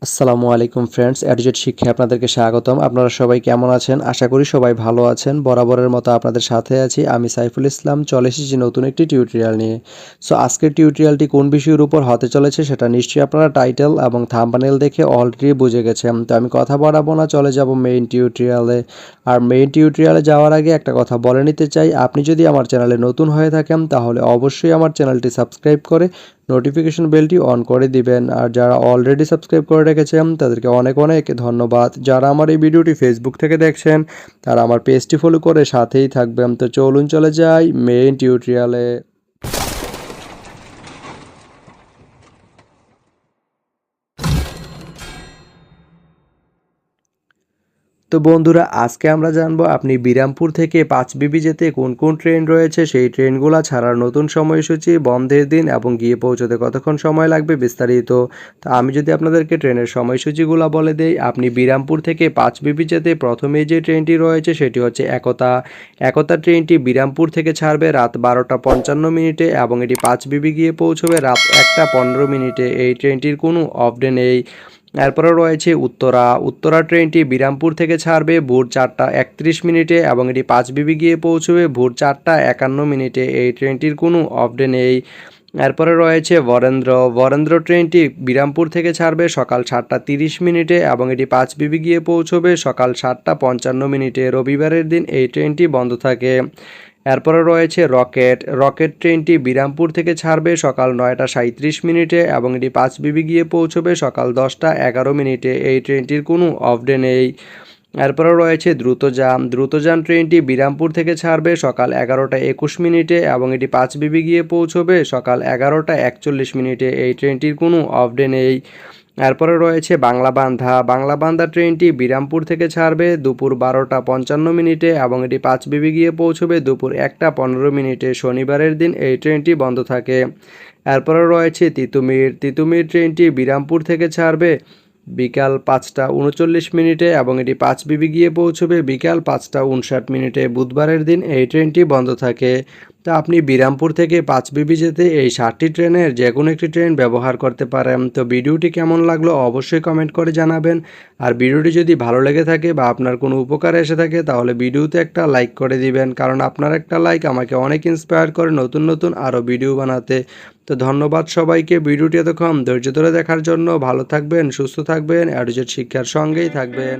আসসালামু আলাইকুম ফ্রেন্ডস, এডুজেট শিক্ষায় আপনাদেরকে স্বাগতম। আপনারা সবাই কেমন আছেন? আশা করি সবাই ভালো আছেন। বরাবরের মতো আপনাদের সাথে আছি আমি সাইফুল ইসলাম। চলে এসেছি নতুন একটি টিউটোরিয়াল নিয়ে। সো আজকের টিউটোরিয়ালটি কোন বিষয়ের উপর হতে চলেছে সেটা নিশ্চয়ই আপনারা টাইটেল এবং থাম্বনেল দেখে অলরেডি বুঝে গেছেন। তো আমি কথা বাড়াবো না, চলে যাব মেইন টিউটোরিয়ালে। আর মেইন টিউটোরিয়ালে যাওয়ার আগে একটা কথা বলে নিতে চাই, আপনি যদি আমার চ্যানেলে নতুন হয়ে থাকেন তাহলে অবশ্যই আমার চ্যানেলটি সাবস্ক্রাইব করে নোটিফিকেশন বেলটি অন করে দিবেন। আর যারা অলরেডি সাবস্ক্রাইব করে রেখেছেন তাদেরকে অনেক অনেক ধন্যবাদ। যারা আমার এই ভিডিওটি ফেসবুক থেকে দেখছেন তারা আমার পেজটি ফলো করে সাথেই থাকবেন। তো চলুন চলে যাই মেইন টিউটোরিয়ালে। তো বন্ধুরা, আজকে আমরা জানবো আপনি বিরামপুর থেকে পাঁচবিবি যেতে কোন কোন ট্রেন রয়েছে, সেই ট্রেনগুলো ছাড়ার নতুন সময়সূচি, বন্ধের দিন এবং গিয়ে পৌঁছতে কতক্ষণ সময় লাগবে বিস্তারিত। তো আমি যদি আপনাদেরকে ট্রেনের সময়সূচিগুলো বলে দেই, আপনি বিরামপুর থেকে পাঁচবিবি যেতে প্রথমেই যে ট্রেনটি রয়েছে সেটি হচ্ছে একতা। একতা ট্রেনটি বিরামপুর থেকে ছাড়বে রাত 12টা 55 এবং এটি পাঁচবিবি গিয়ে পৌঁছবে রাত 1টা 15। এই ট্রেনটির কোনো অফ ডে নেই। এরপরে রয়েছে উত্তরা। উত্তরা ট্রেনটি বিরামপুর থেকে ছাড়বে ভোর 4টা 31 এবং এটি পাঁচবিবি গিয়ে পৌঁছবে ভোর 4টা 51। এই ট্রেনটির কোনো অফ ডে নেই। এরপরে রয়েছে বরেন্দ্র। বরেন্দ্র ট্রেনটি বিরামপুর থেকে ছাড়বে সকাল 7টা 30 এবং এটি পাঁচবিবি গিয়ে পৌঁছবে সকাল 7টা 55। রবিবারের দিন এই ট্রেনটি বন্ধ থাকে। এরপরে রয়েছে রকেট। রকেট ট্রেনটি বিরামপুর থেকে ছাড়বে সকাল 9টা 37 এবং এটি পাঁচবিবি গিয়ে পৌঁছবে সকাল 10টা 11। এই ট্রেনটির কোনো অফ ডে নেই। এরপরে রয়েছে দ্রুতযান। দ্রুতযান ট্রেনটি বিরামপুর থেকে ছাড়বে সকাল 11টা 21 এবং এটি পাঁচবিবি গিয়ে পৌঁছবে সকাল 11টা 41। এই ট্রেনটির কোনো অফ ডে নেই। এরপরে রয়েছে বাংলাবান্ধা। বাংলাবান্ধা ট্রেনটি বিরামপুর থেকে ছাড়বে দুপুর 12টা 55 এবং এটি পাঁচবিবি গিয়ে পৌঁছবে দুপুর 1টা 15। শনিবারের দিন এই ট্রেনটি বন্ধ থাকে। এরপরে রয়েছে তিতুমির। তিতুমির ট্রেনটি বিরামপুর থেকে ছাড়বে বিকাল 5টা 39 এবং এটি পাঁচবিবি গিয়ে পৌঁছবে বিকাল 5টা 59। বুধবারের দিন এই ট্রেনটি বন্ধ থাকে। তো আপনি বিরামপুর থেকে পাঁচবিবি যেতে এই 7টি ট্রেনের যে কোনো একটি ট্রেন ব্যবহার করতে পারেন। তো ভিডিওটি কেমন লাগলো অবশ্যই কমেন্ট করে জানাবেন। আর ভিডিওটি যদি ভালো লেগে থাকে বা আপনার কোনো উপকারে এসে থাকে তাহলে ভিডিওতে একটা লাইক করে দিবেন, কারণ আপনার একটা লাইক আমাকে অনেক ইন্সপায়ার করে নতুন নতুন আরও ভিডিও বানাতে। তো ধন্যবাদ সবাইকে ভিডিওটি এতক্ষণ ধৈর্য ধরে দেখার জন্য। ভালো থাকবেন, সুস্থ থাকবেন, এডুজেট শিক্ষার সঙ্গেই থাকবেন।